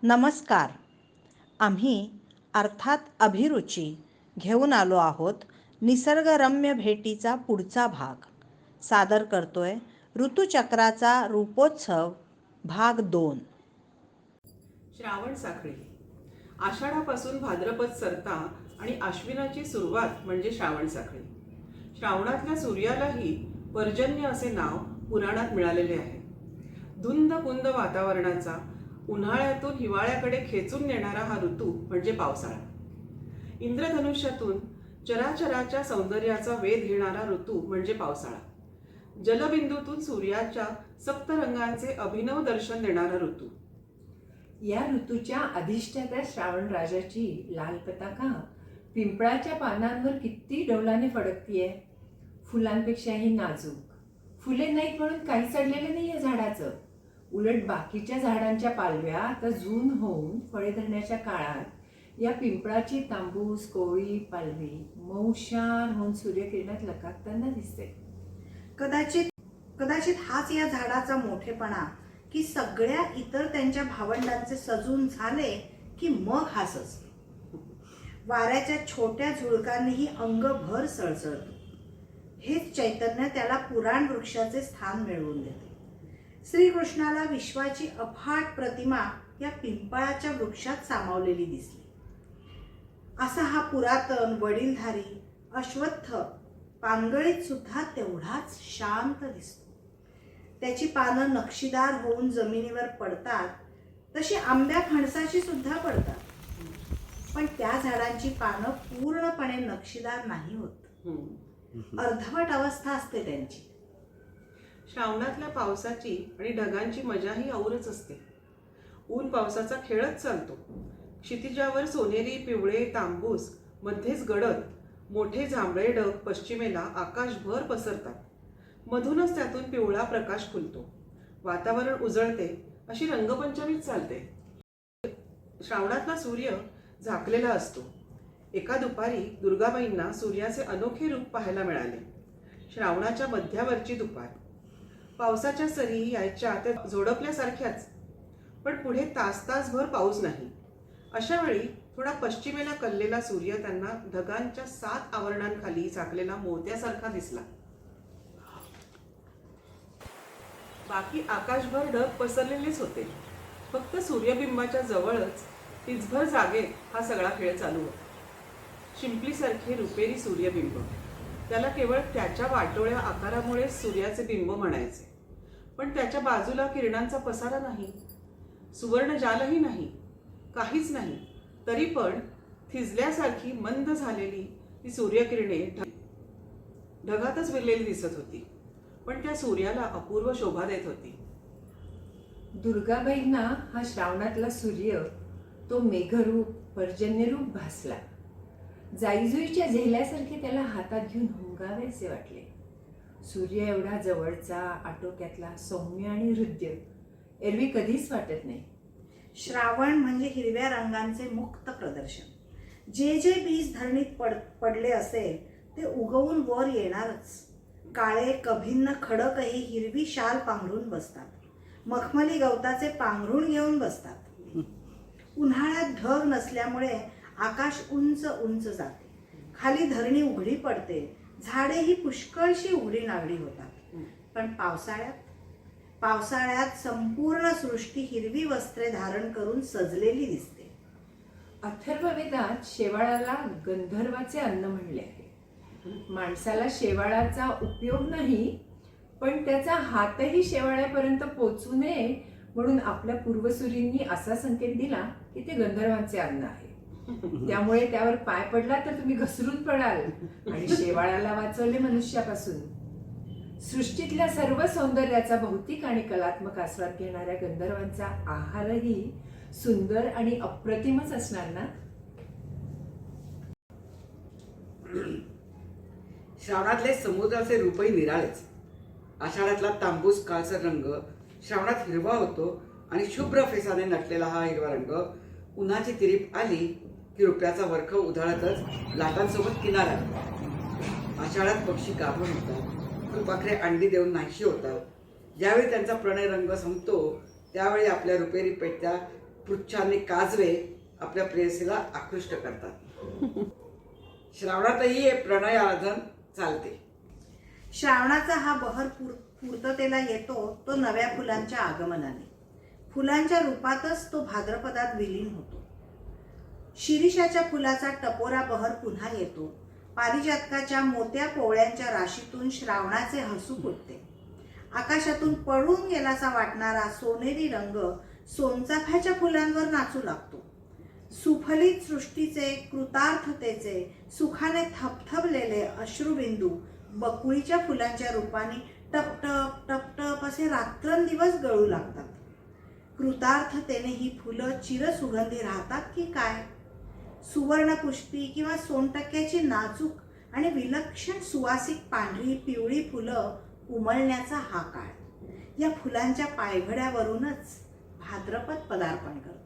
नमस्कार. आम्ही अर्थात अभिरुची घेऊन आलो आहोत निसर्गरम्य भेटीचा पुढचा भाग. सादर करतोय ऋतुचक्राचा रूपोत्सव भाग 2. श्रावण साखळी. आषाढापासून भाद्रपद सरता आणि आश्विनाची सुरुवात म्हणजे श्रावण साखळी. श्रावणातल्या सूर्यालाही पर्जन्य असे नाव पुराणात मिळालेले आहे. धुंद कुंद वातावरणाचा उन्हाळ्यातून हिवाळ्याकडे खेचून नेणारा हा ऋतू म्हणजे पावसाळा. इंद्रधनुष्यातून चराचराच्या सौंदर्याचा वेध घेणारा ऋतू म्हणजे पावसाळा. जलबिंदूतून सूर्याच्या सप्तरंगांचे अभिनव दर्शन देणारा ऋतू. या ऋतूच्या अधिष्ठात्या श्रावण राजाची लाल पताका पिंपळाच्या पानांवर किती डौलाने फडकतीये. फुलांपेक्षाही नाजूक. फुले नाहीत म्हणून काही चढलेले नाहीये झाडाचं. उलट बाकीच्या झाडांच्या पालव्या आता जून होऊन फळे धरण्याच्या काळात या पिंपळाची तांबूस कोवळी पालवी मऊशान होऊन सूर्यकिरणात लकाकताना दिसते. कदाचित हाच या झाडाचा मोठेपणा की सगळ्या इतर त्यांच्या भावंडांचे सजून झाले की मग हास असतो. वाऱ्याच्या छोट्या झुळकांनीही अंगभर सळसळतो. हेच चैतन्य त्याला पुराण वृक्षाचे स्थान मिळवून देते. श्रीकृष्णाला विश्वाची अफाट प्रतिमा या पिंपळाच्या वृक्षात सामावलेली दिसली. असा हा पुरातन वडीलधारी अश्वत्थ पानगळीत सुद्धा तेवढाच शांत दिसतो. त्याची पानं नक्षीदार होऊन जमिनीवर पडतात तशी आंब्या फणसाची सुद्धा पडतात. पण त्या झाडांची पानं पूर्णपणे नक्षीदार नाही होत. अर्धवट अवस्था असते त्यांची. श्रावणातल्या पावसाची आणि ढगांची मजाही औरच असते. ऊन पावसाचा खेळच चालतो. क्षितिजावर सोनेरी पिवळे तांबूस मध्येच गडद मोठे जांभळे ढग पश्चिमेला आकाशभर पसरतात. मधूनच त्यातून पिवळा प्रकाश फुलतो. वातावरण उजळते अशी रंगपंचमीच चालते. श्रावणातला सूर्य झाकलेला असतो. एका दुपारी दुर्गाबाईंना सूर्याचे अनोखे रूप पाहायला मिळाले. श्रावणाच्या मध्यावरची दुपार. पावसाच्या सरी यायच्या त्या झोडपल्यासारख्याच. पण पुढे तासभर पाऊस नाही. अशा वेळी थोडा पश्चिमेला कललेला सूर्य त्यांना ढगांच्या 7 आवरणांखाली झाकलेला मोत्यासारखा दिसला. बाकी आकाशभर ढग पसरलेलेच होते. फक्त सूर्यबिंबाच्या जवळच तिचभर जागेत हा सगळा खेळ चालू होता. शिंपलीसारखे रुपेरी सूर्यबिंब. त्याला केवळ त्याच्या वाटोळ्या आकारामुळे सूर्याचे बिंब म्हणायचे. पण त्याच्या बाजूला किरणांचा पसारा नाही, सुवर्णजालही नाही, काहीच नाही. तरी पण थिजल्यासारखी मंद झालेली ती सूर्यकिरणे ढगातच विरलेली दिसत होती. पण त्या सूर्याला अपूर्व शोभा देत होती. दुर्गाबाईंना हा श्रावणातला सूर्य तो मेघरूप पर्जन्यरूप भासला. जाईजुईच्या झेल्यासारखे त्याला हातात घेऊन हुंगावेसे वाटले. सूर्य एवढा जवळचा, आटोक्यातला, सौम्य आणि हृदय एरवी कधीच वाटत नाही. श्रावण म्हणजे हिरव्या रंगांचे मुक्त प्रदर्शन. जे जे बीज धरणीत पडले असेल ते उगवून वर येणारच. काळे कभिन्न खडकही हिरवी शाल पांघरून बसतात. मखमली गवताचे पांघरून घेऊन बसतात. उन्हाळ्यात ढग नसल्यामुळे आकाश उंच उंच जाते. खाली धरणी उघडी पडते. झाडेही पुष्कळशी उघडी नागडी होतात. पण पावसाळ्यात संपूर्ण सृष्टी हिरवी वस्त्रे धारण करून सजलेली दिसते. अथर्ववेदात शेवाळाला गंधर्वाचे अन्न म्हणले आहे. माणसाला शेवाळाचा उपयोग नाही, पण त्याचा हातही शेवाळ्यापर्यंत पोचू नये म्हणून आपल्या पूर्वसुरींनी असा संकेत दिला की ते गंधर्वांचे अन्न आहे. त्यामुळे त्यावर पाय पडला तर तुम्ही घसरून पडाल आणि शेवाळाला वाचवले मनुष्यापासून. सृष्टीतल्या सर्व सौंदर्याचा भौतिक आणि कलात्मक आस्वाद घेणाऱ्या गंधर्वांचा आहारही सुंदर आणि अप्रतिमच असणार ना. श्रावणातले समुद्राचे रूपही निराळेच. आषाढातला तांबूस काळसर रंग श्रावणात हिरवा होतो आणि शुभ्र फेसाने नटलेला हा हिरवा रंग उन्हाची तिरीप आली की रुपयाचा वर्ख उधळतच लाटांसोबत किनारा. आषाढात पक्षी गाभण होतात. फुलपाखरे अंडी देऊन नाहीशी होतात. ज्यावेळी त्यांचा प्रणय रंग संपतो त्यावेळी आपल्या रुपेरी पेटत्या पुच्छांनी काजवे आपल्या प्रेयसीला आकृष्ट करतात. श्रावणातही हे प्रणय आराधन चालते. श्रावणाचा हा बहर पूर्ततेला येतो तो नव्या फुलांच्या आगमनाने. फुलांच्या रूपातच तो भाद्रपदात विलीन होतो. शिरीषाच्या फुलाचा टपोरा बहर पुन्हा येतो. पारिजातकाच्या मोत्या पोवळ्यांच्या राशीतून श्रावणाचे हसू फुटते. आकाशातून पळून गेलासा वाटणारा सोनेरी रंग सोनचाफ्याच्या फुलांवर नाचू लागतो. सुफलित सृष्टीचे, कृतार्थतेचे, सुखाने थपथपलेले अश्रुबिंदू बकुळीच्या फुलांच्या रूपाने टपटप टपटप असे रात्रंदिवस गळू लागतात. कृतार्थतेने ही फुलं चिरसुगंधी राहतात की काय? सुवर्णपुष्पी किंवा सोनटक्क्याची नाजूक आणि विलक्षण सुवासिक पांढरी पिवळी फुलं उमलण्याचा हा काळ. या फुलांच्या पायघड्यावरूनच भाद्रपद पदार्पण करतो.